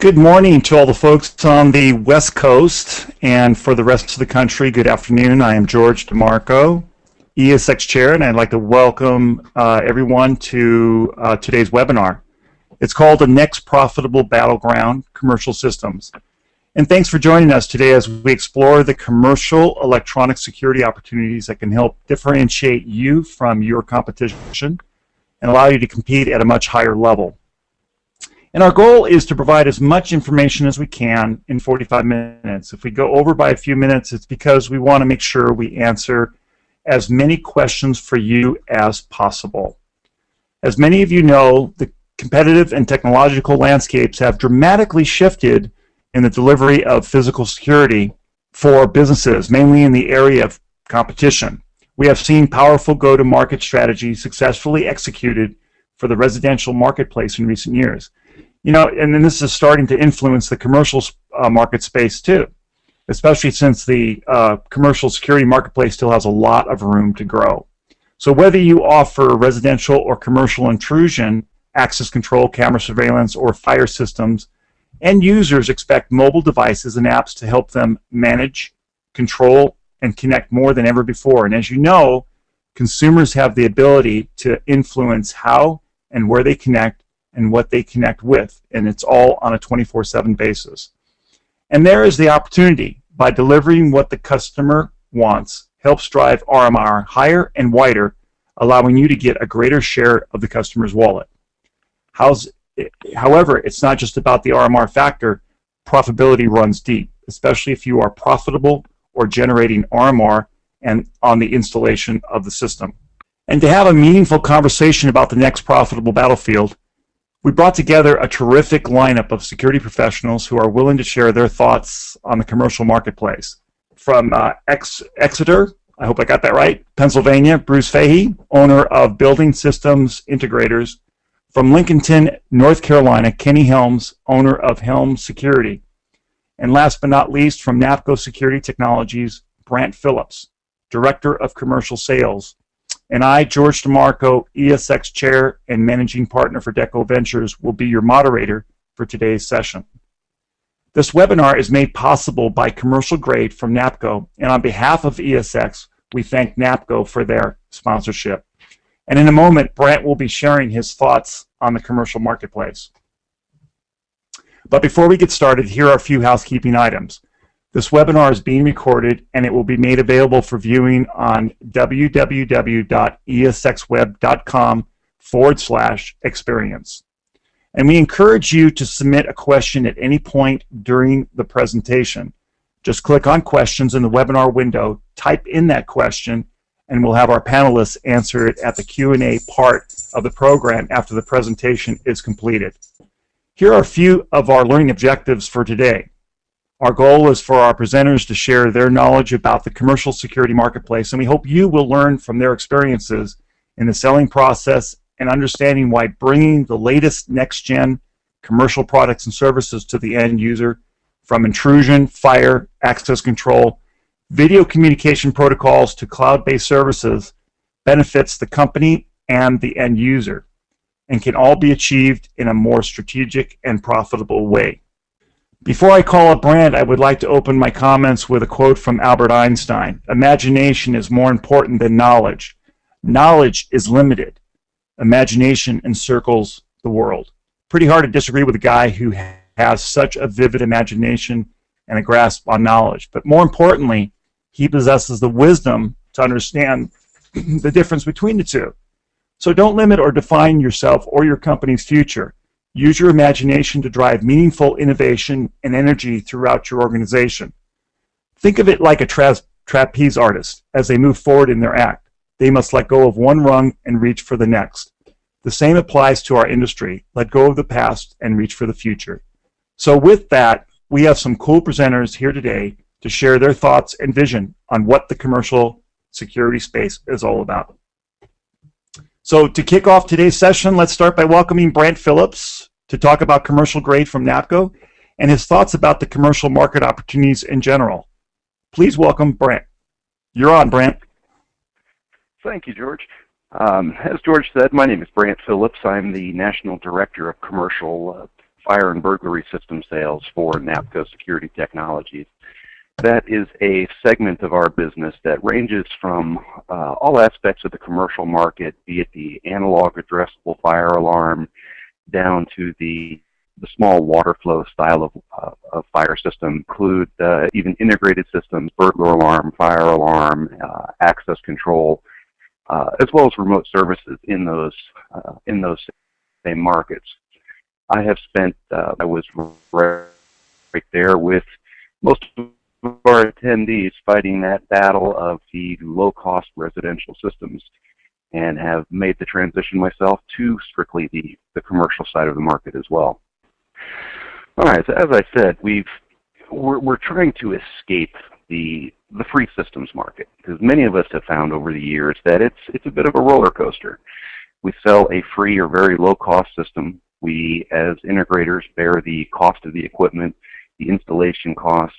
Good morning to all the folks on the West Coast, and for the rest of the country, good afternoon. I am George DeMarco, ESX Chair, and I'd like to welcome everyone to today's webinar. It's called The Next Profitable Battleground, Commercial Systems. And thanks for joining us today as we explore the commercial electronic security opportunities that can help differentiate you from your competition and allow you to compete at a much higher level. And our goal is to provide as much information as we can in 45 minutes. If we go over by a few minutes, it's because we want to make sure we answer as many questions for you as possible. As many of you know, the competitive and technological landscapes have dramatically shifted in the delivery of physical security for businesses, mainly in the area of competition. We have seen powerful go-to-market strategies successfully executed for the residential marketplace in recent years. You know, and then this is starting to influence the commercial market space too, especially since the commercial security marketplace still has a lot of room to grow. So whether you offer residential or commercial intrusion, access control, camera surveillance, or fire systems, end users expect mobile devices and apps to help them manage, control, and connect more than ever before. And as you know, consumers have the ability to influence how and where they connect and what they connect with, and it's all on a 24/7 basis. And there is the opportunity. By delivering what the customer wants, helps drive RMR higher and wider, allowing you to get a greater share of the customer's wallet. However, it's not just about the RMR factor. Profitability runs deep, especially if you are profitable or generating RMR and on the installation of the system. And to have a meaningful conversation about the next profitable battlefield, we brought together a terrific lineup of security professionals who are willing to share their thoughts on the commercial marketplace. From Exeter, I hope I got that right, Pennsylvania, Bruce Fahey, owner of Building Systems Integrators. From Lincolnton, North Carolina, Kenny Helms, owner of Helms Security. And last but not least, from NAPCO Security Technologies, Brant Phillips, Director of Commercial Sales. And I, George DeMarco, ESX Chair and Managing Partner for Deco Ventures, will be your moderator for today's session. This webinar is made possible by Commercial Grade from NAPCO, and on behalf of ESX, we thank NAPCO for their sponsorship. And in a moment, Brant will be sharing his thoughts on the commercial marketplace. But before we get started, here are a few housekeeping items. This webinar is being recorded, and it will be made available for viewing on www.esxweb.com/experience. And we encourage you to submit a question at any point during the presentation. Just click on questions in the webinar window, type in that question, and we'll have our panelists answer it at the Q&A part of the program after the presentation is completed. Here are a few of our learning objectives for today. Our goal is for our presenters to share their knowledge about the commercial security marketplace, and we hope you will learn from their experiences in the selling process and understanding why bringing the latest next-gen commercial products and services to the end user, from intrusion, fire, access control, video communication protocols to cloud-based services, benefits the company and the end user, and can all be achieved in a more strategic and profitable way. Before I call up Brant, I would like to open my comments with a quote from Albert Einstein. Imagination is more important than knowledge. Knowledge is limited. Imagination encircles the world. Pretty hard to disagree with a guy who has such a vivid imagination and a grasp on knowledge. But more importantly, he possesses the wisdom to understand the difference between the two. So don't limit or define yourself or your company's future. Use your imagination to drive meaningful innovation and energy throughout your organization. Think of it like a trapeze artist. As they move forward in their act, they must let go of one rung and reach for the next. The same applies to our industry. Let go of the past and reach for the future. So with that, we have some cool presenters here today to share their thoughts and vision on what the commercial security space is all about. So to kick off today's session, let's start by welcoming Brant Phillips to talk about Commercial Grade from NAPCO and his thoughts about the commercial market opportunities in general. Please welcome Brant. You're on, Brant. Thank you, George. As George said, my name is Brant Phillips. I'm the National Director of Commercial fire and burglary system sales for NAPCO Security Technologies. That is a segment of our business that ranges from all aspects of the commercial market, be it the analog addressable fire alarm, down to the small water flow style of fire system, include even integrated systems, burglar alarm, fire alarm, access control, as well as remote services in those same markets. I was right there with most of our attendees fighting that battle of the low-cost residential systems, and have made the transition myself to strictly the commercial side of the market as well. All right, so as I said, we're trying to escape the free systems market, because many of us have found over the years that it's a bit of a roller coaster. We sell a free or very low-cost system. We, as integrators, bear the cost of the equipment, the installation costs,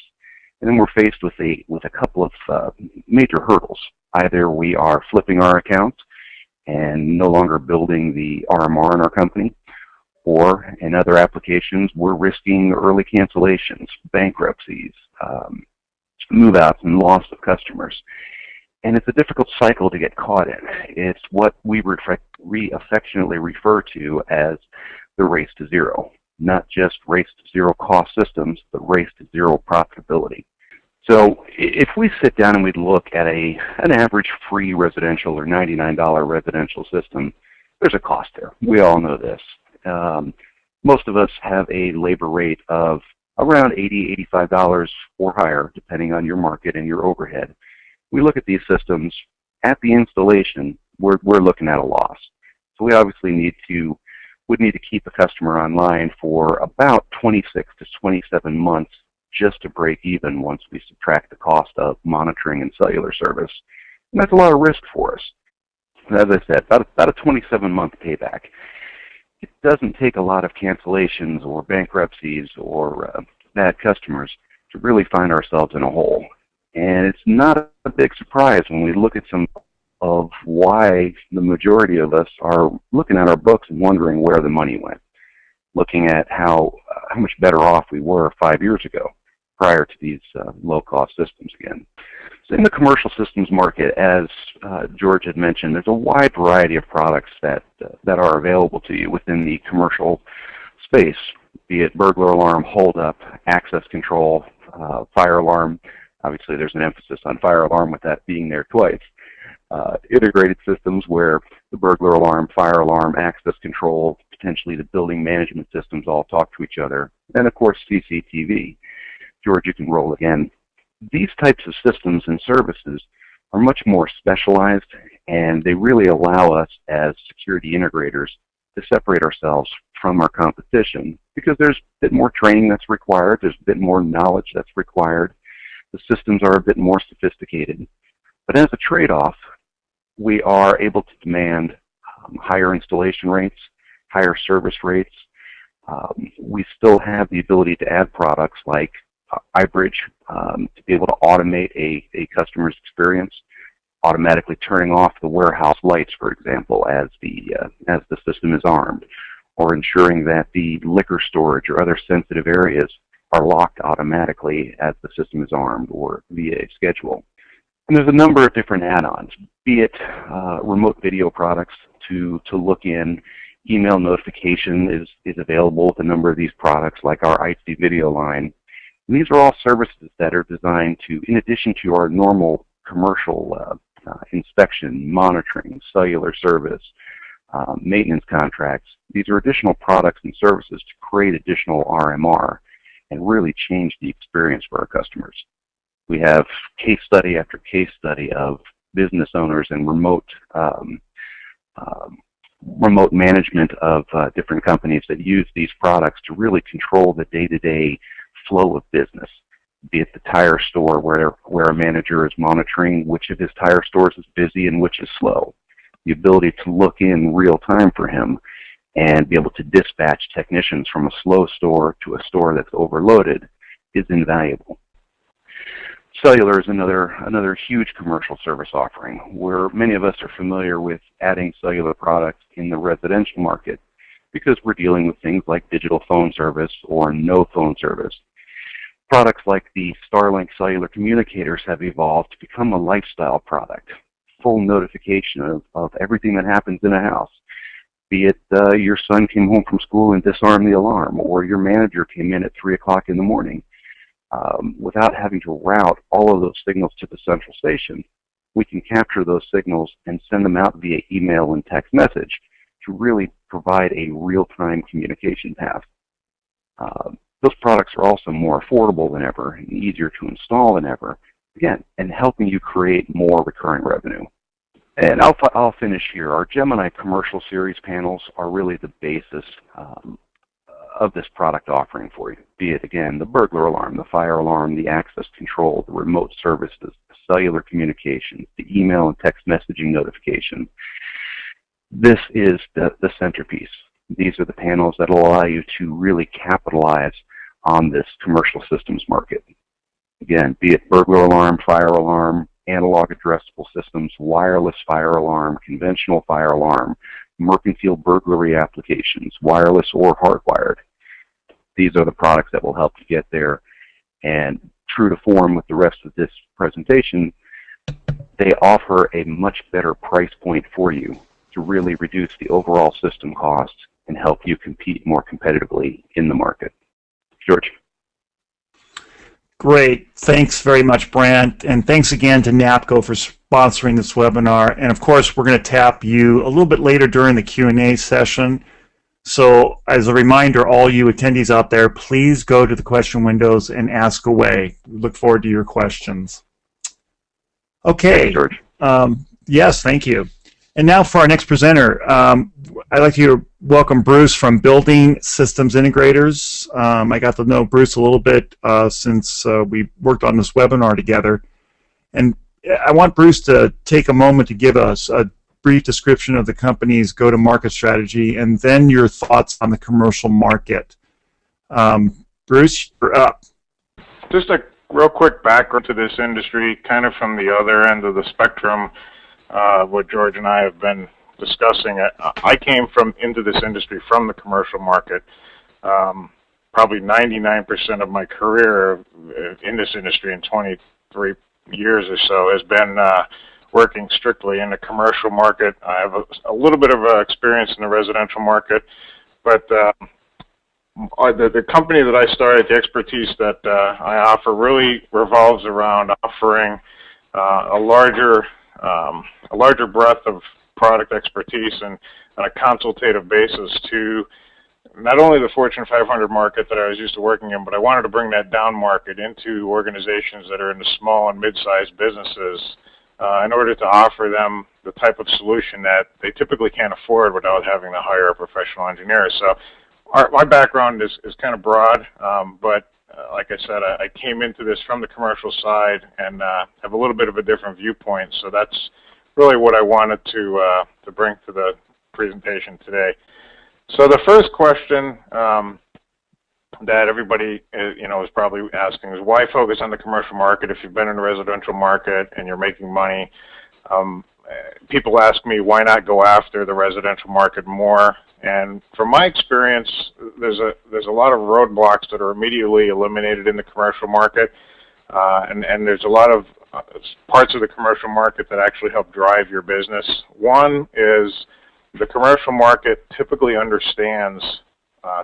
and then we're faced with a couple of major hurdles. Either we are flipping our accounts and no longer building the RMR in our company, or in other applications, we're risking early cancellations, bankruptcies, move-outs, and loss of customers. And it's a difficult cycle to get caught in. It's what we affectionately refer to as the race to zero. Not just race to zero cost systems, but race to zero profitability. So if we sit down and we look at an average free residential or $99 residential system, there's a cost there. We all know this. Most of us have a labor rate of around $80, $85 or higher, depending on your market and your overhead. We look at these systems at the installation, we're looking at a loss. So we obviously would need to keep a customer online for about 26 to 27 months just to break even once we subtract the cost of monitoring and cellular service. And that's a lot of risk for us. As I said, about a 27-month payback. It doesn't take a lot of cancellations or bankruptcies or bad customers to really find ourselves in a hole. And it's not a big surprise when we look at some of why the majority of us are looking at our books and wondering where the money went, looking at how much better off we were 5 years ago prior to these low-cost systems again. So in the commercial systems market, as George had mentioned, there's a wide variety of products that are available to you within the commercial space, be it burglar alarm, hold-up, access control, fire alarm. Obviously, there's an emphasis on fire alarm with that being there twice. Integrated systems where the burglar alarm, fire alarm, access control, potentially the building management systems all talk to each other. And of course, CCTV. George, you can roll again. These types of systems and services are much more specialized, and they really allow us as security integrators to separate ourselves from our competition, because there's a bit more training that's required, there's a bit more knowledge that's required, the systems are a bit more sophisticated. But as a trade-off, we are able to demand higher installation rates, higher service rates. We still have the ability to add products like iBridge to be able to automate a customer's experience, automatically turning off the warehouse lights, for example, as the system is armed, or ensuring that the liquor storage or other sensitive areas are locked automatically as the system is armed or via a schedule. And there's a number of different add-ons, be it remote video products to look in. Email notification is available with a number of these products, like our IT video line. And these are all services that are designed to, in addition to our normal commercial inspection, monitoring, cellular service, maintenance contracts, these are additional products and services to create additional RMR and really change the experience for our customers. We have case study after case study of business owners and remote management of different companies that use these products to really control the day-to-day flow of business, be it the tire store where a manager is monitoring which of his tire stores is busy and which is slow. The ability to look in real time for him and be able to dispatch technicians from a slow store to a store that's overloaded is invaluable. Cellular is another huge commercial service offering, where many of us are familiar with adding cellular products in the residential market. because we're dealing with things like digital phone service or no phone service. Products like the Starlink cellular communicators have evolved to become a lifestyle product. Full notification of everything that happens in a house. Be it your son came home from school and disarmed the alarm, or your manager came in at 3 o'clock in the morning. Without having to route all of those signals to the central station, we can capture those signals and send them out via email and text message to really provide a real-time communication path. Those products are also more affordable than ever and easier to install than ever, again, and helping you create more recurring revenue. And I'll finish here. Our Gemini Commercial Series panels are really the basis of this product offering for you, be it, again, the burglar alarm, the fire alarm, the access control, the remote services, the cellular communications, the email and text messaging notifications. This is the centerpiece. These are the panels that will allow you to really capitalize on this commercial systems market. Again, be it burglar alarm, fire alarm, analog addressable systems, wireless fire alarm, conventional fire alarm, mercantile burglary applications, wireless or hardwired. These are the products that will help you get there. And true to form with the rest of this presentation, they offer a much better price point for you to really reduce the overall system costs and help you compete more competitively in the market. George. Great. Thanks very much, Brant. And thanks again to NAPCO for sponsoring this webinar. And of course, we're going to tap you a little bit later during the Q&A session. So as a reminder, all you attendees out there, please go to the question windows and ask away. We look forward to your questions. Okay. Thank you, George. Yes, thank you. And now for our next presenter, I'd like to welcome Bruce from Building Systems Integrators. I got to know Bruce a little bit since we worked on this webinar together. And I want Bruce to take a moment to give us a brief description of the company's go-to-market strategy and then your thoughts on the commercial market. Bruce, you're up. Just a real quick background to this industry, kind of from the other end of the spectrum. What George and I have been discussing. I came into this industry from the commercial market. Probably 99% of my career in this industry in 23 years or so has been working strictly in the commercial market. I have a little bit of experience in the residential market, but the company that I started, the expertise that I offer really revolves around offering a larger breadth of product expertise and on a consultative basis to not only the Fortune 500 market that I was used to working in, but I wanted to bring that down market into organizations that are in the small and mid-sized businesses in order to offer them the type of solution that they typically can't afford without having to hire a professional engineer. So my background is kind of broad, but like I said, I came into this from the commercial side and have a little bit of a different viewpoint. So that's really what I wanted to bring to the presentation today. So the first question that everybody is probably asking is, why focus on the commercial market if you've been in the residential market and you're making money? People ask me, why not go after the residential market more? And from my experience, there's a lot of roadblocks that are immediately eliminated in the commercial market, and there's a lot of parts of the commercial market that actually help drive your business. One is the commercial market typically understands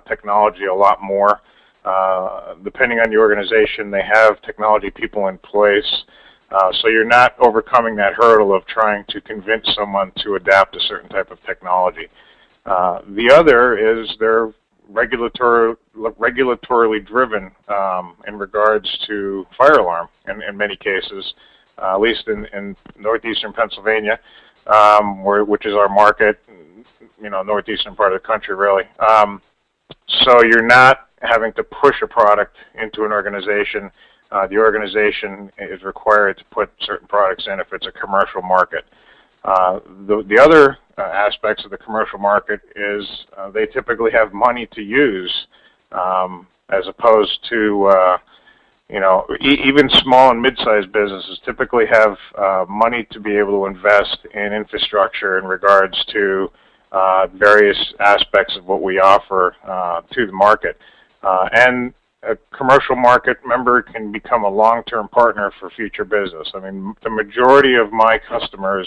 technology a lot more. Depending on the organization, they have technology people in place, so you're not overcoming that hurdle of trying to convince someone to adapt a certain type of technology. The other is they're regulatorily driven in regards to fire alarm in many cases, at least in northeastern Pennsylvania, which is our market, northeastern part of the country really. So you're not having to push a product into an organization. The organization is required to put certain products in if it's a commercial market. The other aspects of the commercial market is they typically have money to use, as opposed to even small and mid-sized businesses typically have money to be able to invest in infrastructure in regards to various aspects of what we offer to the market. And a commercial market member can become a long-term partner for future business. I mean, the majority of my customers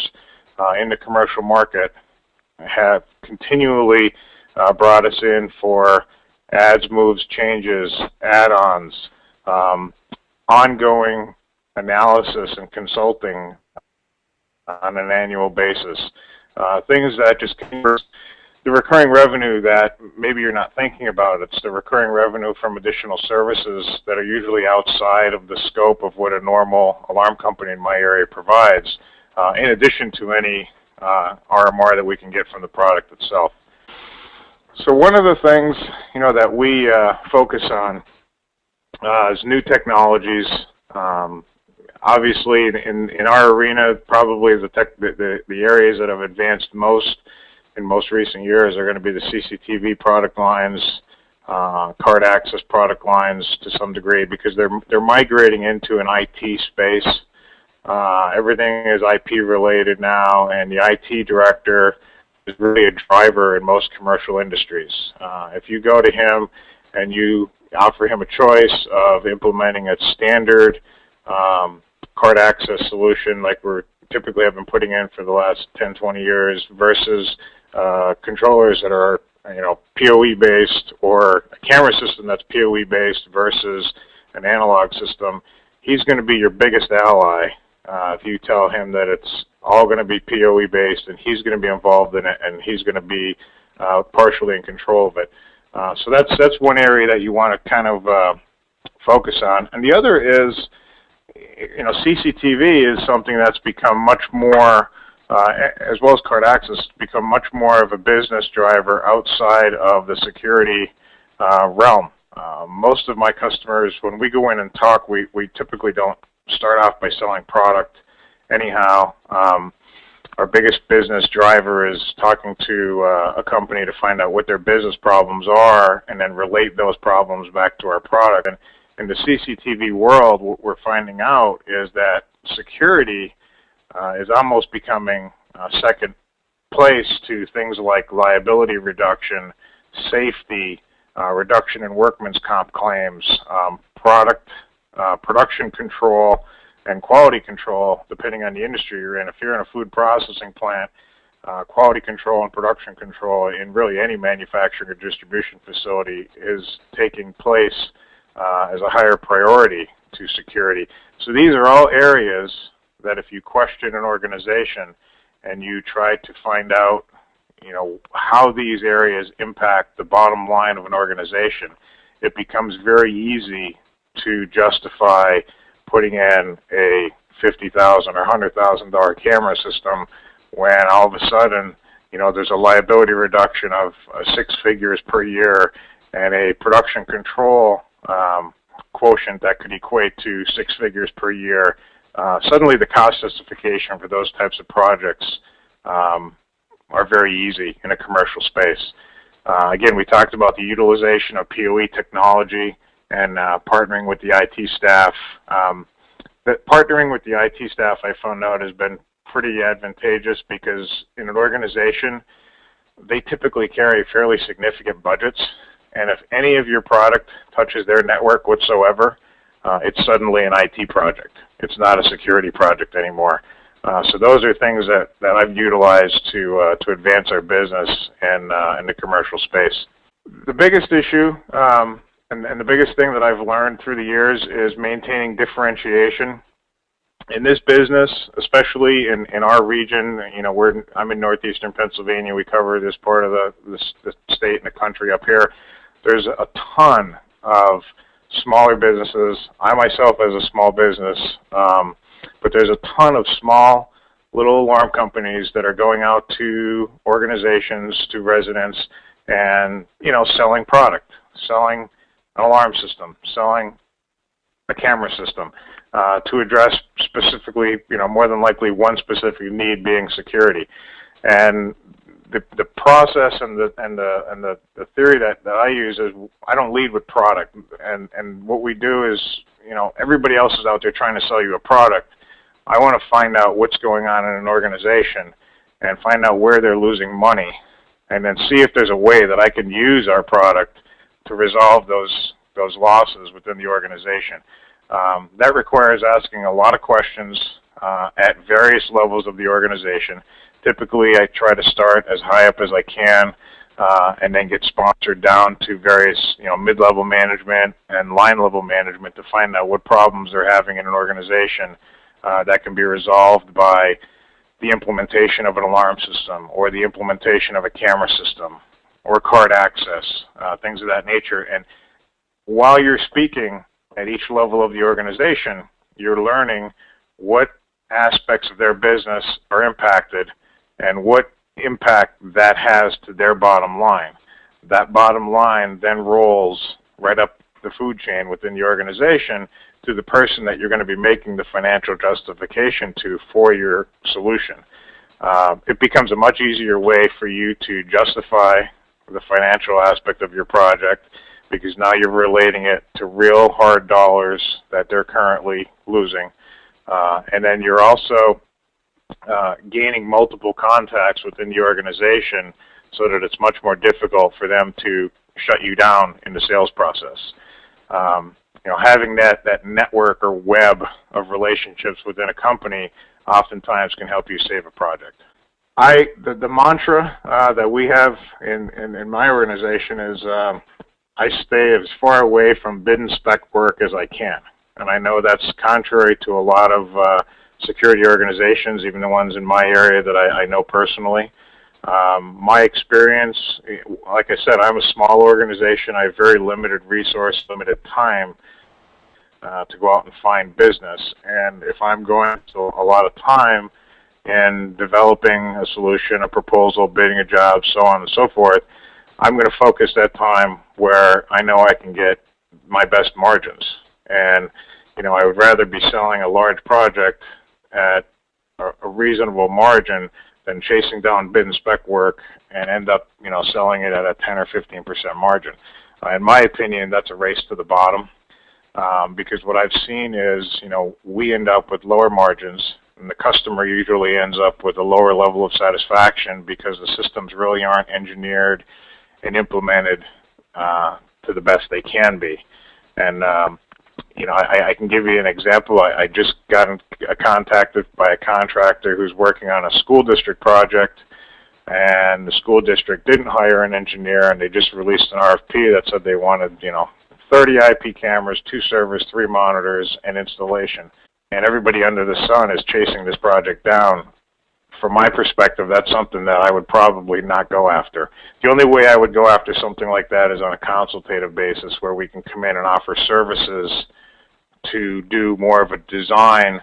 in the commercial market have continually brought us in for ads, moves, changes, add-ons, ongoing analysis and consulting on an annual basis. Things that just convert the recurring revenue that maybe you're not thinking about. It's the recurring revenue from additional services that are usually outside of the scope of what a normal alarm company in my area provides, in addition to any RMR that we can get from the product itself. So one of the things, that we focus on is new technologies. Obviously, in our arena, probably the areas that have advanced most in most recent years are going to be the CCTV product lines, card access product lines to some degree, because they're migrating into an IT space. Everything is IP related now, and the IT director is really a driver in most commercial industries. If you go to him and you offer him a choice of implementing a standard card access solution like we're typically have been putting in for the last 10, 20 years versus controllers that are PoE based, or a camera system that's PoE based versus an analog system, he's going to be your biggest ally if you tell him that it's all going to be PoE based and he's going to be involved in it and he's going to be partially in control of it. So that's one area that you want to kind of focus on. And the other is, CCTV is something that's become much more, as well as card access, become much more of a business driver outside of the security realm. Most of my customers, when we go in and talk, we typically don't start off by selling product anyhow. Our biggest business driver is talking to a company to find out what their business problems are and then relate those problems back to our product. And in the CCTV world, what we're finding out is that security is almost becoming second place to things like liability reduction, safety, reduction in workman's comp claims, production control, and quality control, depending on the industry you're in. If you're in a food processing plant, quality control and production control in really any manufacturing or distribution facility is taking place as a higher priority to security. So these are all areas that if you question an organization and you try to find out, how these areas impact the bottom line of an organization, it becomes very easy to justify putting in a $50,000 or $100,000 camera system when all of a sudden, there's a liability reduction of 6 figures per year and a production control quotient that could equate to 6 figures per year. Suddenly the cost justification for those types of projects are very easy in a commercial space. Again, we talked about the utilization of PoE technology and partnering with the IT staff. Partnering with the IT staff, I found out, has been pretty advantageous because in an organization, they typically carry fairly significant budgets, and if any of your product touches their network whatsoever, it's suddenly an IT project. It's not a security project anymore. So those are things that I've utilized to advance our business in the commercial space. The biggest issue and the biggest thing that I've learned through the years is maintaining differentiation. In this business, especially in our region, I'm in northeastern Pennsylvania. We cover this part of the state and the country up here. There's a ton of smaller businesses. I myself as a small business, but there's a ton of small little alarm companies that are going out to organizations, to residents, and selling product, selling an alarm system, selling a camera system to address specifically, more than likely one specific need being security. And the process and the theory that I use is I don't lead with product, and what we do is, everybody else is out there trying to sell you a product. I want to find out what's going on in an organization and find out where they're losing money and then see if there's a way that I can use our product to resolve those losses within the organization. That requires asking a lot of questions at various levels of the organization. Typically, I try to start as high up as I can, and then get sponsored down to various, mid-level management and line-level management to find out what problems they're having in an organization that can be resolved by the implementation of an alarm system or the implementation of a camera system or card access, things of that nature. And while you're speaking at each level of the organization, you're learning what aspects of their business are impacted and what impact that has to their bottom line. That bottom line then rolls right up the food chain within the organization to the person that you're going to be making the financial justification to for your solution. It becomes a much easier way for you to justify the financial aspect of your project, because now you're relating it to real hard dollars that they're currently losing. And then you're also gaining multiple contacts within the organization so that it's much more difficult for them to shut you down in the sales process. Having that network or web of relationships within a company oftentimes can help you save a project. The mantra that we have in my organization is I stay as far away from bid and spec work as I can. And I know that's contrary to a lot of security organizations, even the ones in my area that I know personally. My experience, like I said, I'm a small organization. I have very limited resource, limited time to go out and find business. And if I'm going to a lot of time in developing a solution, a proposal, bidding a job, so on and so forth, I'm going to focus that time where I know I can get my best margins. And, I would rather be selling a large project at a reasonable margin than chasing down bid and spec work and end up, selling it at a 10 or 15% margin. In my opinion, that's a race to the bottom, because what I've seen is, we end up with lower margins, and the customer usually ends up with a lower level of satisfaction because the systems really aren't engineered and implemented to the best they can be. And I can give you an example. I just got contacted by a contractor who's working on a school district project, and the school district didn't hire an engineer, and they just released an RFP that said they wanted, 30 IP cameras, 2 servers, 3 monitors, and installation. And everybody under the sun is chasing this project down. From my perspective, that's something that I would probably not go after. The only way I would go after something like that is on a consultative basis, where we can come in and offer services to do more of a design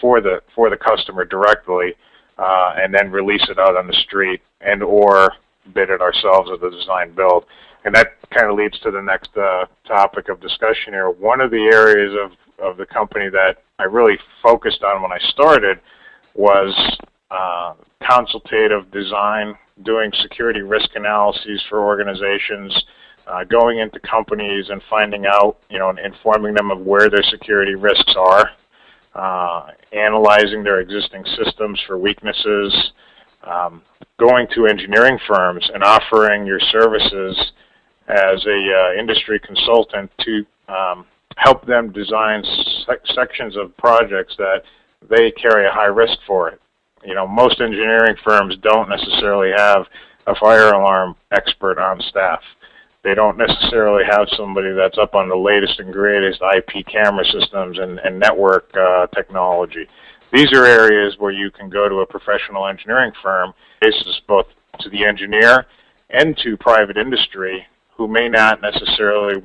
for the customer directly, and then release it out on the street and or bid it ourselves as a design build. And that kind of leads to the next topic of discussion here. One of the areas of the company that I really focused on when I started was consultative design, doing security risk analyses for organizations, going into companies and finding out, and informing them of where their security risks are, analyzing their existing systems for weaknesses, going to engineering firms and offering your services as a industry consultant to help them design sections of projects that they carry a high risk for it. Most engineering firms don't necessarily have a fire alarm expert on staff. They don't necessarily have somebody that's up on the latest and greatest IP camera systems and network technology. These are areas where you can go to a professional engineering firm, basis both to the engineer and to private industry, who may not necessarily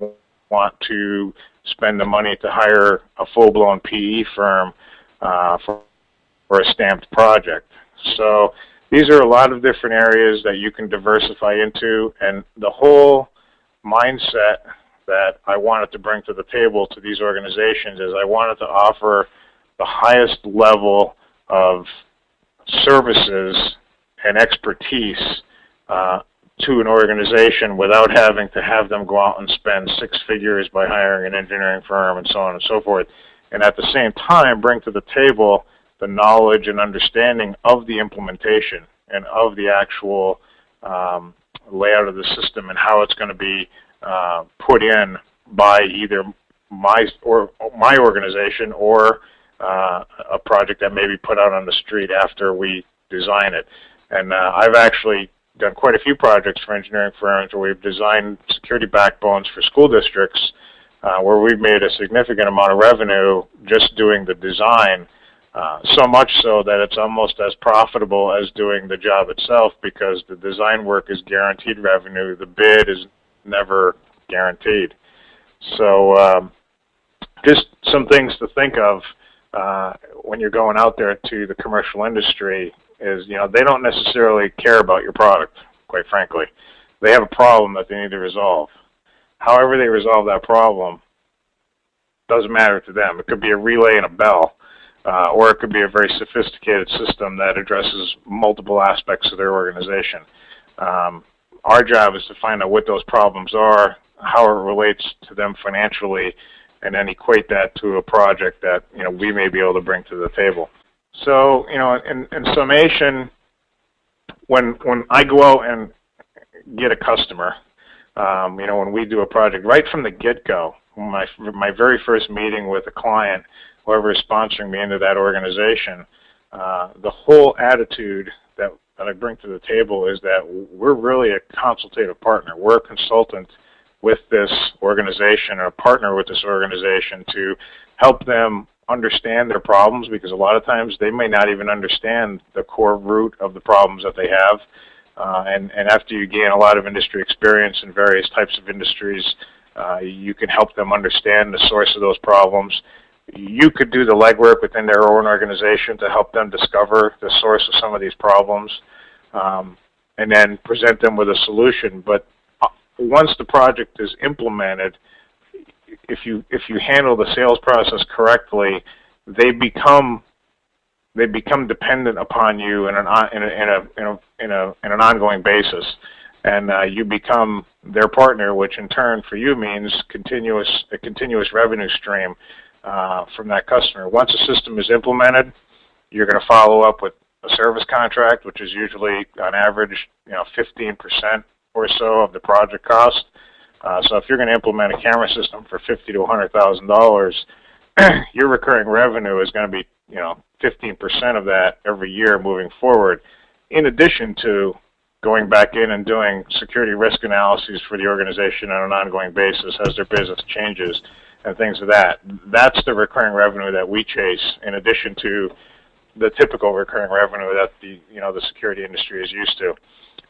want to spend the money to hire a full-blown PE firm for a stamped project. So these are a lot of different areas that you can diversify into, and the whole mindset that I wanted to bring to the table to these organizations is I wanted to offer the highest level of services and expertise to an organization without having to have them go out and spend 6 figures by hiring an engineering firm and so on and so forth. And at the same time, bring to the table the knowledge and understanding of the implementation and of the actual layout of the system and how it's going to be put in by either my organization or a project that may be put out on the street after we design it. And I've actually done quite a few projects for engineering firms where we've designed security backbones for school districts where we've made a significant amount of revenue just doing the design, so much so that it's almost as profitable as doing the job itself, because the design work is guaranteed revenue. The bid is never guaranteed. So just some things to think of when you're going out there to the commercial industry is, they don't necessarily care about your product, quite frankly. They have a problem that they need to resolve. However they resolve that problem doesn't matter to them. It could be a relay and a bell, or it could be a very sophisticated system that addresses multiple aspects of their organization. Our job is to find out what those problems are, how it relates to them financially, and then equate that to a project that we may be able to bring to the table. So, in summation, when I go out and get a customer, when we do a project, right from the get-go, my very first meeting with a client, whoever is sponsoring me into that organization, the whole attitude that I bring to the table is that we're really a consultative partner. We're a consultant with this organization, and a partner with this organization to help them understand their problems, because a lot of times they may not even understand the core root of the problems that they have. And after you gain a lot of industry experience in various types of industries, you can help them understand the source of those problems. You could do the legwork within their own organization to help them discover the source of some of these problems, and then present them with a solution. But once the project is implemented, if you handle the sales process correctly, they become dependent upon you in an ongoing basis, and you become their partner, which in turn for you means a continuous revenue stream from that customer. Once a system is implemented, you're going to follow up with a service contract, which is usually on average 15% or so of the project cost. So if you're going to implement a camera system for $50,000 to $100,000, your recurring revenue is going to be 15% of that every year moving forward, in addition to going back in and doing security risk analyses for the organization on an ongoing basis as their business changes and things of that. That's the recurring revenue that we chase, in addition to the typical recurring revenue that the security industry is used to.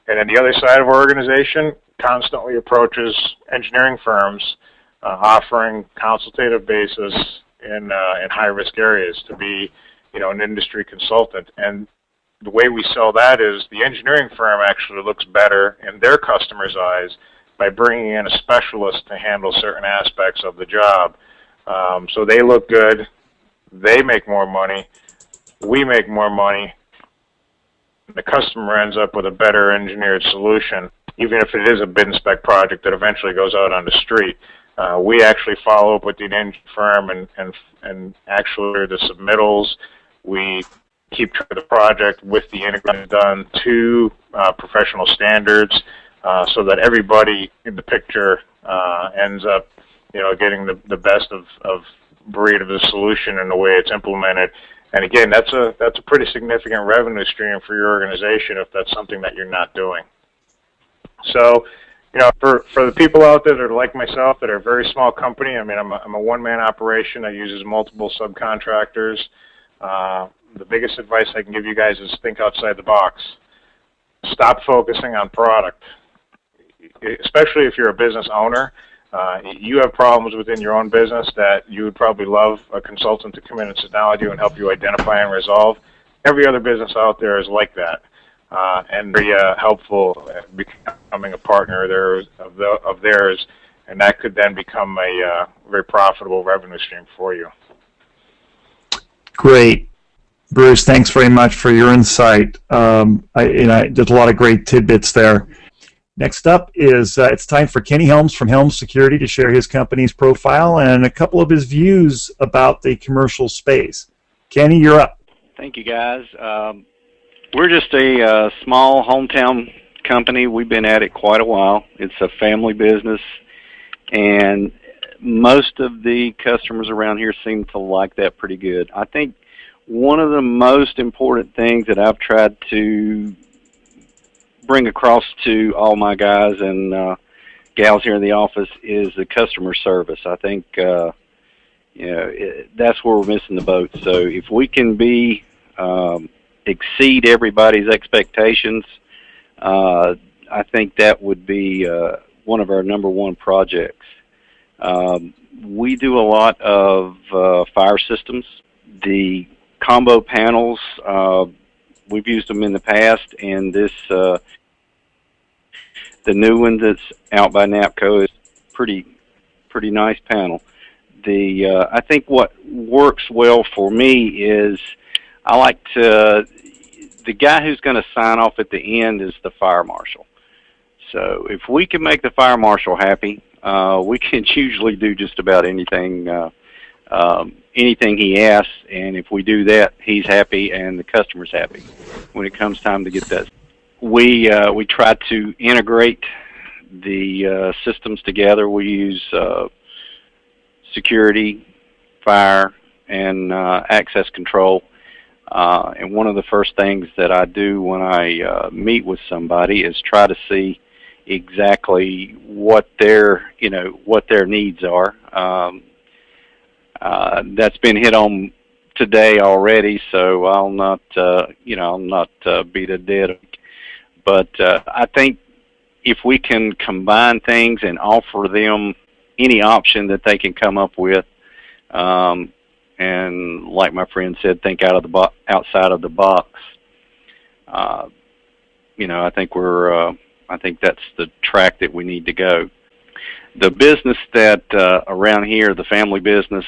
And then the other side of our organization constantly approaches engineering firms offering consultative basis in high-risk areas to be an industry consultant. And the way we sell that is the engineering firm actually looks better in their customers' eyes by bringing in a specialist to handle certain aspects of the job. So they look good, they make more money, we make more money, the customer ends up with a better engineered solution, even if it is a bid and spec project that eventually goes out on the street. We actually follow up with the engineering firm and actually the submittals. We keep track of the project with the integration done to professional standards, so that everybody in the picture ends up getting the best of breed of the solution and the way it's implemented. And again, that's a pretty significant revenue stream for your organization if that's something that you're not doing. So, for the people out there that are like myself, that are a very small company, I'm a one-man operation that uses multiple subcontractors. The biggest advice I can give you guys is think outside the box. Stop focusing on product, especially if you're a business owner. You have problems within your own business that you would probably love a consultant to come in and sit down with you and help you identify and resolve. Every other business out there is like that, and very helpful at becoming a partner of theirs, and that could then become a very profitable revenue stream for you. Great. Bruce, thanks very much for your insight. There's a lot of great tidbits there. Next up is it's time for Kenny Helms from Helms Security to share his company's profile and a couple of his views about the commercial space. Kenny, you're up. Thank you, guys. We're just a small hometown company. We've been at it quite a while. It's a family business, and most of the customers around here seem to like that pretty good. I think one of the most important things that I've tried to bring across to all my guys and gals here in the office is the customer service. I think that's where we're missing the boat. So if we can exceed everybody's expectations, I think that would be one of our number one projects. We do a lot of fire systems. The combo panels, we've used them in the past, and the new one that's out by NAPCO is pretty nice panel. I think what works well for me is the guy who's going to sign off at the end is the fire marshal. So if we can make the fire marshal happy, we can usually do just about anything he asks, and if we do that, he's happy and the customer's happy. When it comes time to get that, we try to integrate the systems together. We use security, fire, and access control. And one of the first things that I do when I meet with somebody is try to see exactly what their needs are. That's been hit on today already, so I'll not beat a dead. But I think if we can combine things and offer them any option that they can come up with, and like my friend said, think outside of the box. I think that's the track that we need to go. The business that around here, the family business,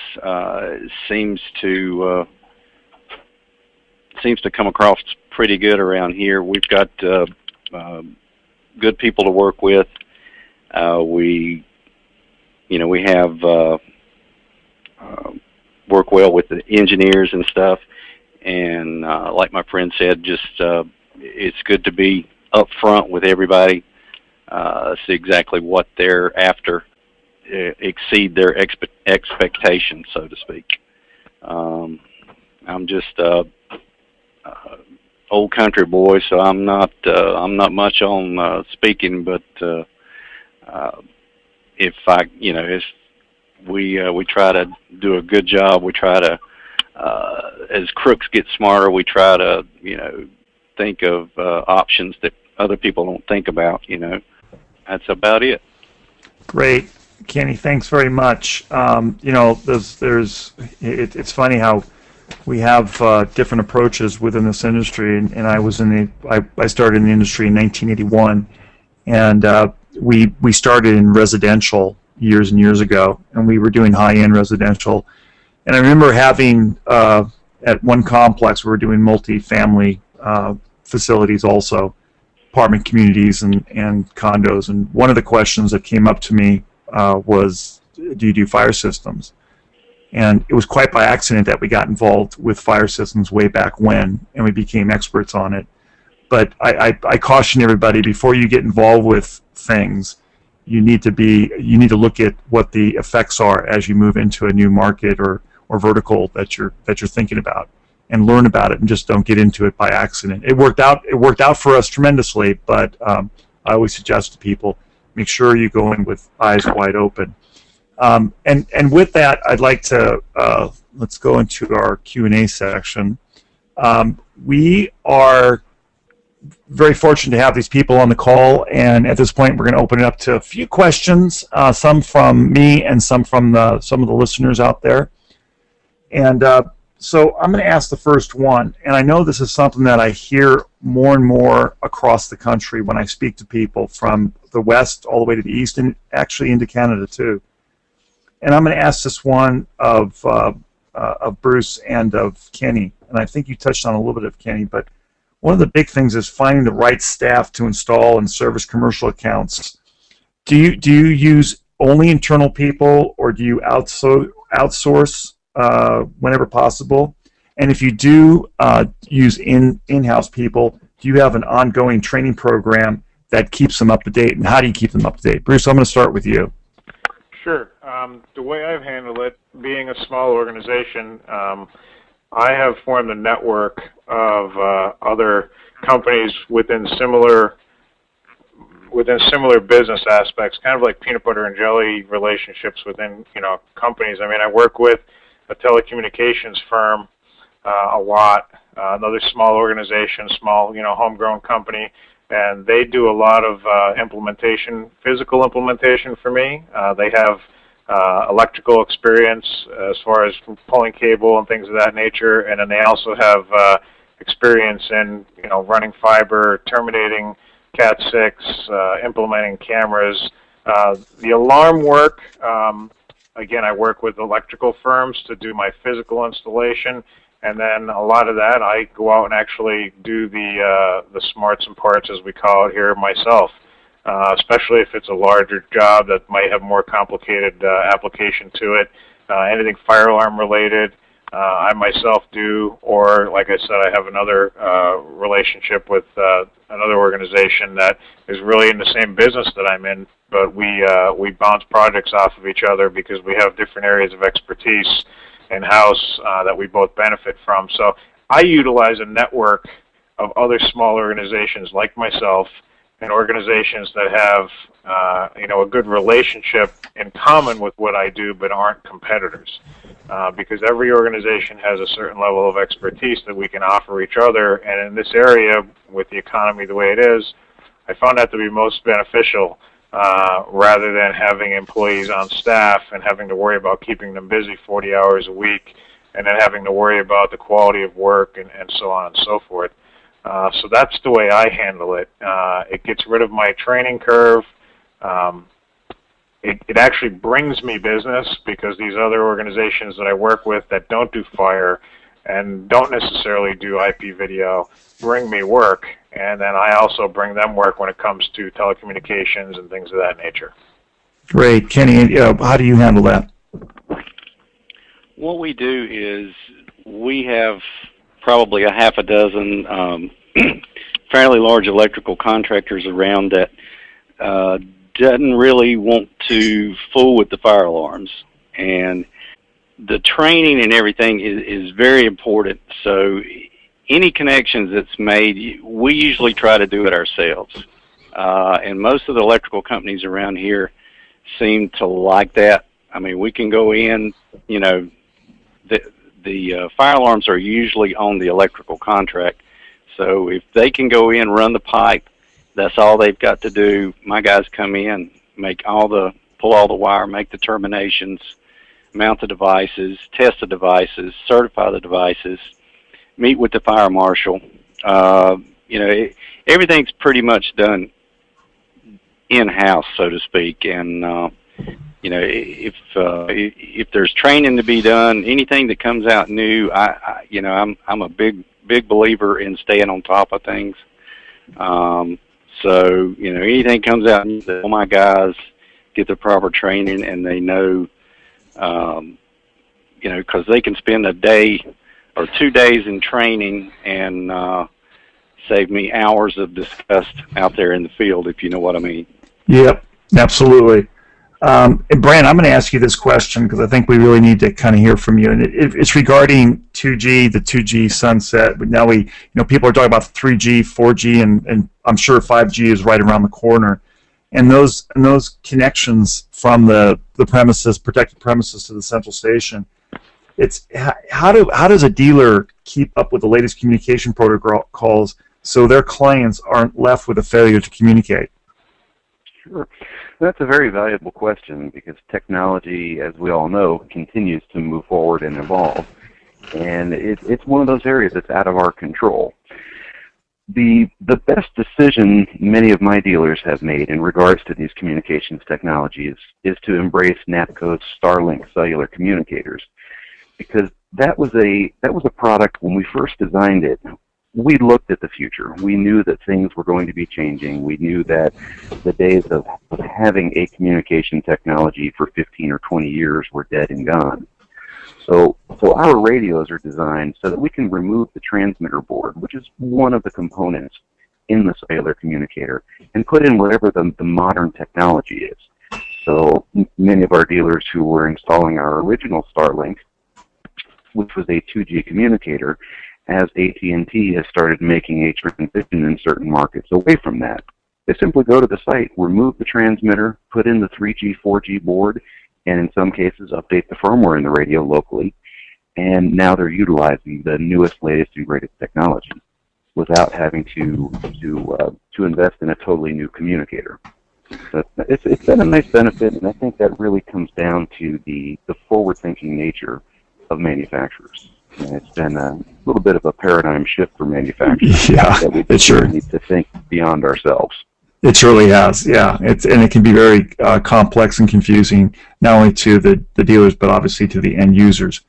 seems to come across pretty good around here. We've got good people to work with. We have work well with the engineers and stuff. And like my friend said, just it's good to be upfront with everybody, see exactly what they're after, exceed their expectations, so to speak. I'm just old country boy, so I'm not much on speaking, but we try to do a good job. We try to, as crooks get smarter, we try to think of options that other people don't think about. That's about it. Great, Kenny. Thanks very much. It's funny how we have different approaches within this industry, and I started in the industry in 1981, and we started in residential years and years ago, and we were doing high-end residential. And I remember having at one complex we were doing multi-family facilities also, apartment communities and condos. And one of the questions that came up to me was, do you do fire systems? And it was quite by accident that we got involved with fire systems way back when, and we became experts on it. But I caution everybody, before you get involved with things, you need to look at what the effects are as you move into a new market or vertical that you're thinking about, and learn about it, and just don't get into it by accident. It worked out for us tremendously, but I always suggest to people, make sure you go in with eyes wide open. And with that, I'd like to let's go into our Q&A section. We are very fortunate to have these people on the call, and at this point, we're going to open it up to a few questions, some from me and some from some of the listeners out there. And so I'm going to ask the first one, and I know this is something that I hear more and more across the country when I speak to people from the west all the way to the east, and actually into Canada too. And I'm going to ask this one of Bruce and of Kenny, and I think you touched on a little bit of Kenny, but one of the big things is finding the right staff to install and service commercial accounts. Do you use only internal people, or do you outsource whenever possible? And if you do use in-house people, do you have an ongoing training program that keeps them up to date, and how do you keep them up to date? Bruce, I'm going to start with you. Sure. The way I've handled it, being a small organization, I have formed a network of other companies within similar business aspects, kind of like peanut butter and jelly relationships within companies. I mean, I work with a telecommunications firm a lot, another small organization, small homegrown company, and they do a lot of physical implementation for me. They have electrical experience as far as pulling cable and things of that nature, and then they also have experience in running fiber, terminating Cat6, implementing cameras. The alarm work, again, I work with electrical firms to do my physical installation, and then a lot of that I go out and actually do the smarts and parts, as we call it here, myself. Especially if it's a larger job that might have more complicated application to it. Anything fire alarm related, I myself do, or like I said, I have another relationship with another organization that is really in the same business that I'm in, but we bounce projects off of each other because we have different areas of expertise in-house that we both benefit from. So I utilize a network of other small organizations like myself, and organizations that have a good relationship in common with what I do but aren't competitors, because every organization has a certain level of expertise that we can offer each other, and in this area with the economy the way it is, I found that to be most beneficial rather than having employees on staff and having to worry about keeping them busy 40 hours a week and then having to worry about the quality of work and so on and so forth. So that's the way I handle it. It gets rid of my training curve. It actually brings me business because these other organizations that I work with that don't do fire and don't necessarily do IP video bring me work, and then I also bring them work when it comes to telecommunications and things of that nature. Great. Kenny, how do you handle that? What we do is we have probably a half a dozen fairly large electrical contractors around that doesn't really want to fool with the fire alarms. And the training and everything is very important. So any connections that's made, we usually try to do it ourselves. And most of the electrical companies around here seem to like that. I mean, we can go in, the fire alarms are usually on the electrical contract. So if they can go in, run the pipe, that's all they've got to do. My guys come in, pull all the wire, make the terminations, mount the devices, test the devices, certify the devices, meet with the fire marshal. Everything's pretty much done in-house, so to speak. And if there's training to be done, anything that comes out new, I'm a big believer in staying on top of things. So anything comes out, all my guys get the proper training, and they know, because they can spend a day or 2 days in training and save me hours of disgust out there in the field, if you know what I mean. Yep, absolutely. And Brand, I'm going to ask you this question because I think we really need to kind of hear from you. And it's regarding 2G, the 2G sunset. But now people are talking about 3G, 4G, and I'm sure 5G is right around the corner. And those connections from the premises, protected premises, to the central station. It's how does a dealer keep up with the latest communication protocols so their clients aren't left with a failure to communicate? Sure. That's a very valuable question because technology, as we all know, continues to move forward and evolve. And it's one of those areas that's out of our control. The best decision many of my dealers have made in regards to these communications technologies is to embrace NAPCO's Starlink cellular communicators, because that was a product when we first designed it. We looked at the future. We knew that things were going to be changing. We knew that the days of having a communication technology for 15 or 20 years were dead and gone. So our radios are designed so that we can remove the transmitter board, which is one of the components in the cellular communicator and put in whatever the modern technology is. So many of our dealers who were installing our original Starlink, which was a 2G communicator, as AT&T has started making a transition in certain markets away from that. They simply go to the site, remove the transmitter, put in the 3G, 4G board, and in some cases update the firmware in the radio locally, and now they're utilizing the newest, latest, and greatest technology without having to invest in a totally new communicator. But it's been a nice benefit, and I think that really comes down to the forward-thinking nature of manufacturers. And it's been a little bit of a paradigm shift for manufacturers. Yeah, that we it sure need to think beyond ourselves. It surely has, yeah. And it can be very complex and confusing, not only to the dealers, but obviously to the end users.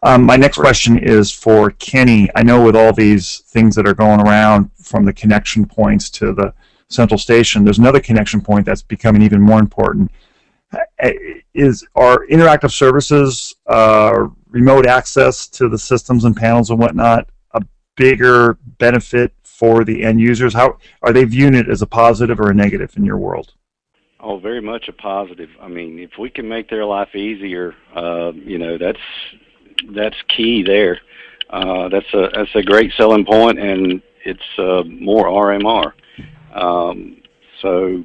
My next question is for Kenny. I know with all these things that are going around, from the connection points to the central station, there's another connection point that's becoming even more important. Are interactive services, remote access to the systems and panels and whatnot, a bigger benefit for the end users? How are they viewing it, as a positive or a negative in your world? Oh, very much a positive. I mean, if we can make their life easier, that's key there. That's a great selling point, and it's more RMR. So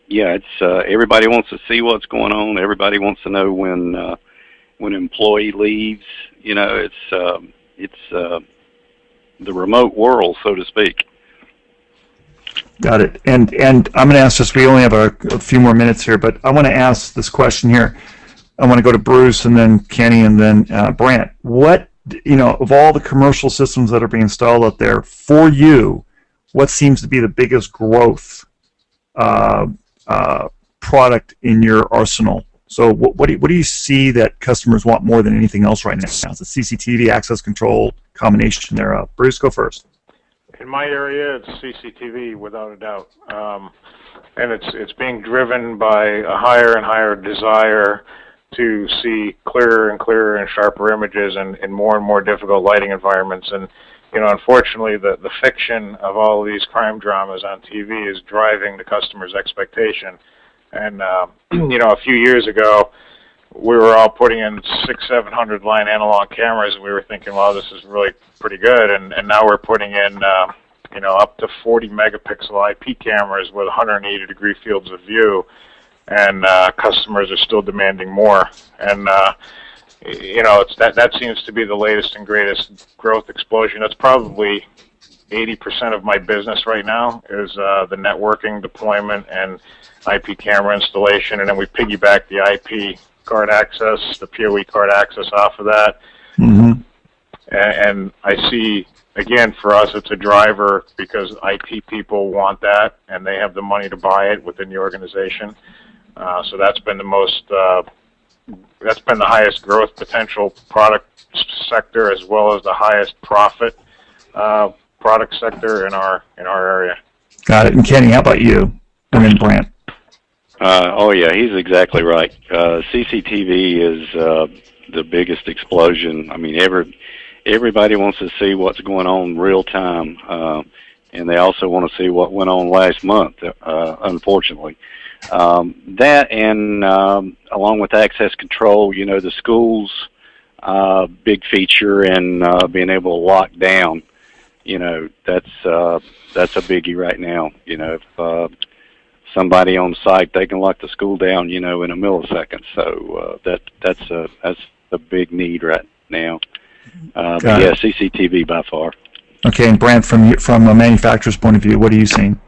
yeah, it's everybody wants to see what's going on. Everybody wants to know when an employee leaves. It's the remote world, so to speak. Got it. And I'm going to ask this. We only have a few more minutes here, but I want to ask this question here. I want to go to Bruce and then Kenny and then Brant. What, of all the commercial systems that are being installed out there, for you, what seems to be the biggest growth product in your arsenal? So what do you see that customers want more than anything else right now? It's a CCTV, access control, combination thereof. Bruce, go first. In my area, it's CCTV without a doubt, and it's being driven by a higher and higher desire to see clearer and clearer and sharper images in more and more difficult lighting environments. And unfortunately, the fiction of all of these crime dramas on TV is driving the customer's expectation. And a few years ago, we were all putting in 600-700 line analog cameras, and we were thinking, well, this is really pretty good. And now we're putting in up to 40 megapixel IP cameras with 180-degree fields of view, and customers are still demanding more. And that seems to be the latest and greatest growth explosion. That's probably 80% of my business right now is the networking deployment and IP camera installation, and then we piggyback the IP card access, the PoE card access off of that. Mm-hmm. And I see, again, for us, it's a driver because IT people want that, and they have the money to buy it within the organization. So that's been the highest growth potential product sector, as well as the highest profit product sector in our area. Got it. And Kenny, how about you? And then Brant. Yeah, he's exactly right. CCTV is the biggest explosion. I mean, everybody wants to see what's going on real time, and they also want to see what went on last month, unfortunately. That and along with access control, the schools' big feature and being able to lock down, that's a biggie right now. If somebody on site, they can lock the school down, in a millisecond. So that's a big need right now. CCTV by far. Okay, and Brant, from a manufacturer's point of view, what are you seeing?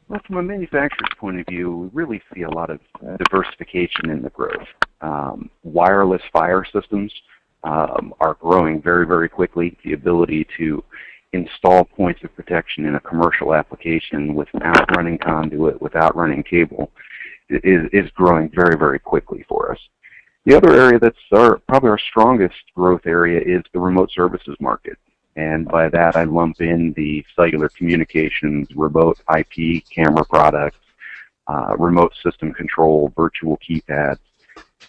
Well, from a manufacturer's point of view, we really see a lot of diversification in the growth. Wireless fire systems are growing very, very quickly. The ability to install points of protection in a commercial application without running conduit, without running cable, is growing very, very quickly for us. The other area that's probably our strongest growth area is the remote services market. And by that, I lump in the cellular communications, remote IP camera products, remote system control, virtual keypads,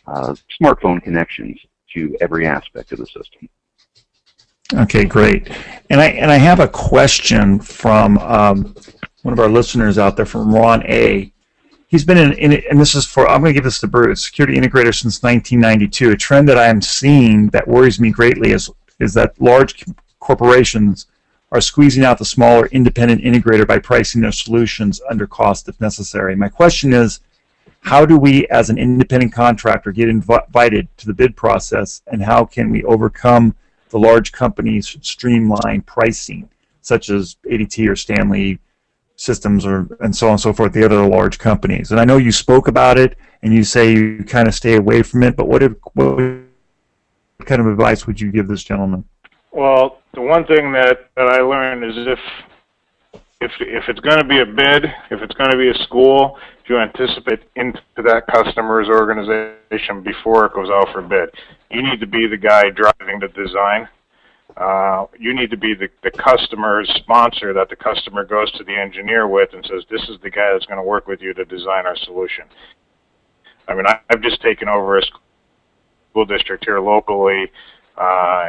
smartphone connections to every aspect of the system. Okay, great. And I have a question from one of our listeners out there, from Ron A. He's been and this is for, I'm going to give this to Bruce, security integrator since 1992. A trend that I'm seeing that worries me greatly is that large corporations are squeezing out the smaller independent integrator by pricing their solutions under cost if necessary. My question is, how do we as an independent contractor get invited to the bid process, and how can we overcome the large companies' streamline pricing, such as ADT or Stanley Systems and so on and so forth, the other large companies? And I know you spoke about it, and you say you kind of stay away from it, but what kind of advice would you give this gentleman? Well, the one thing that I learned is if it's going to be a bid, if it's going to be a school, if you anticipate into that customer's organization before it goes out for bid. You need to be the guy driving the design. You need to be the customer's sponsor that the customer goes to the engineer with and says, this is the guy that's going to work with you to design our solution. I mean, I've just taken over a school district here locally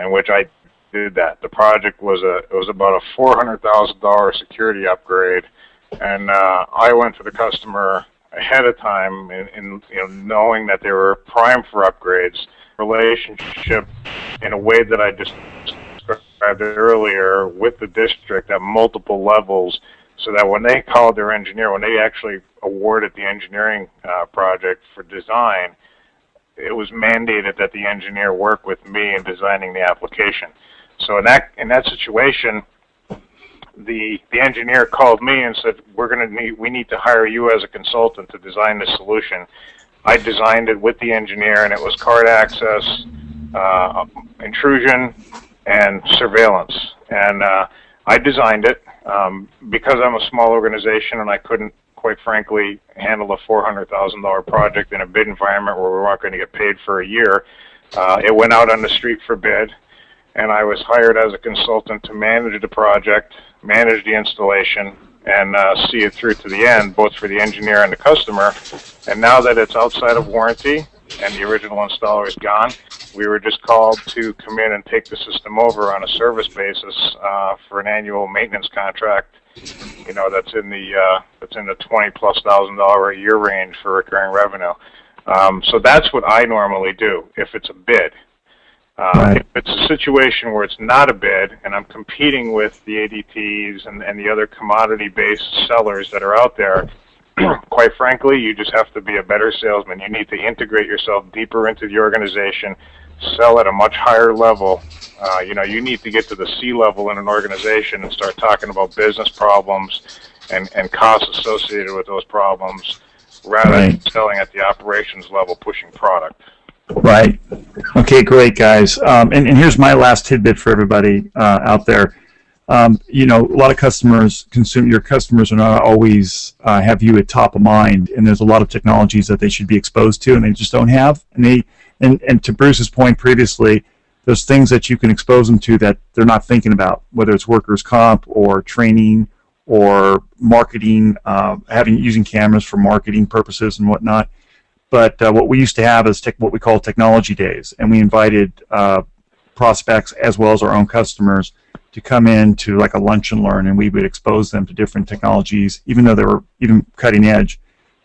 in which I did that. The project was about a $400,000 security upgrade, and I went to the customer ahead of time in knowing that they were primed for upgrades, relationship in a way that I just described earlier with the district at multiple levels, so that when they called their engineer, when they actually awarded the engineering project for design, it was mandated that the engineer work with me in designing the application. So in that situation, the engineer called me and said, we need to hire you as a consultant to design this solution. I designed it with the engineer, and it was card access, intrusion, and surveillance. And I designed it because I'm a small organization and I couldn't, quite frankly, handle a $400,000 project in a bid environment where we weren't going to get paid for a year. It went out on the street for bid, and I was hired as a consultant to manage the project, manage the installation, and see it through to the end, both for the engineer and the customer. And now that it's outside of warranty and the original installer is gone, we were just called to come in and take the system over on a service basis for an annual maintenance contract. You know, that's in the $20,000+ a year range for recurring revenue. So that's what I normally do if it's a bid. Right. If it's a situation where it's not a bid and I'm competing with the ADTs and the other commodity-based sellers that are out there, quite frankly, you just have to be a better salesman. You need to integrate yourself deeper into the organization, sell at a much higher level. You need to get to the C level in an organization and start talking about business problems and costs associated with those problems, rather than selling at the operations level, pushing product. Right. Okay, great, guys. And here's my last tidbit for everybody out there. A lot of customers your customers are not always have you at top of mind, and there's a lot of technologies that they should be exposed to and they just don't have. And to Bruce's point previously, there's things that you can expose them to that they're not thinking about, whether it's workers' comp or training or marketing, using cameras for marketing purposes and whatnot. But what we used to have is what we call technology days, and we invited prospects as well as our own customers to come in to like a lunch and learn, and we would expose them to different technologies, even though they were even cutting edge.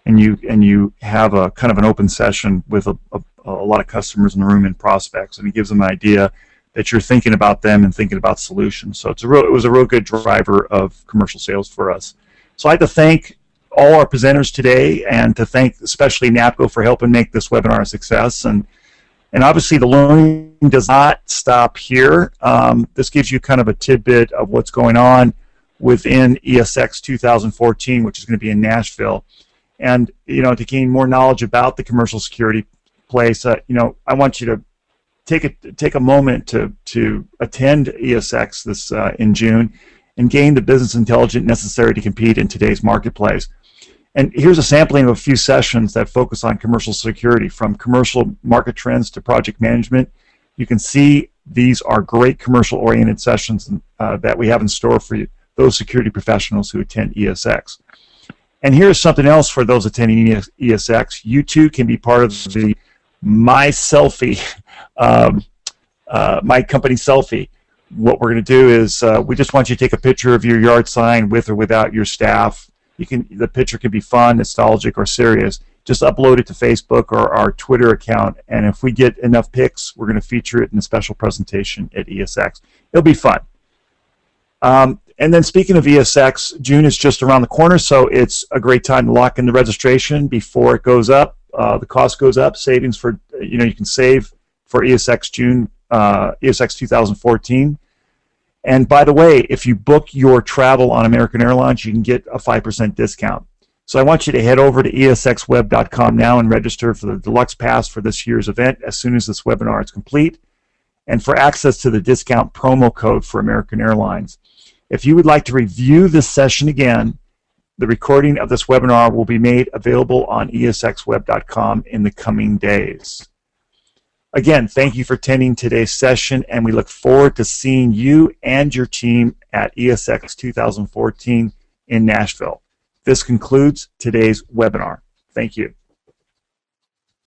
And you have a kind of an open session with a lot of customers in the room and prospects, and it gives them an idea that you're thinking about them and thinking about solutions. So it was a real good driver of commercial sales for us. So I'd like to thank all our presenters today, and to thank especially NAPCO for helping make this webinar a success. And obviously the learning does not stop here. This gives you kind of a tidbit of what's going on within ESX 2014, which is going to be in Nashville. And to gain more knowledge about the commercial security place, I want you to take a moment to attend ESX this in June and gain the business intelligence necessary to compete in today's marketplace. And here's a sampling of a few sessions that focus on commercial security, from commercial market trends to project management. You can see these are great commercial-oriented sessions that we have in store for you, those security professionals who attend ESX. And here's something else for those attending ESX. You too can be part of the My Selfie, My Company Selfie, what we're going to do is we just want you to take a picture of your yard sign with or without your staff. The picture can be fun, nostalgic, or serious. Just upload it to Facebook or our Twitter account, and if we get enough pics, we're going to feature it in a special presentation at ESX. It'll be fun. And then speaking of ESX, June is just around the corner, so it's a great time to lock in the registration before it goes up. The cost goes up. Savings for, you can save for ESX June, ESX 2014. And by the way, if you book your travel on American Airlines, you can get a 5% discount. So I want you to head over to ESXweb.com now and register for the Deluxe Pass for this year's event as soon as this webinar is complete, and for access to the discount promo code for American Airlines. If you would like to review this session again, the recording of this webinar will be made available on ESXweb.com in the coming days. Again, thank you for attending today's session, and we look forward to seeing you and your team at ESX 2014 in Nashville. This concludes today's webinar. Thank you.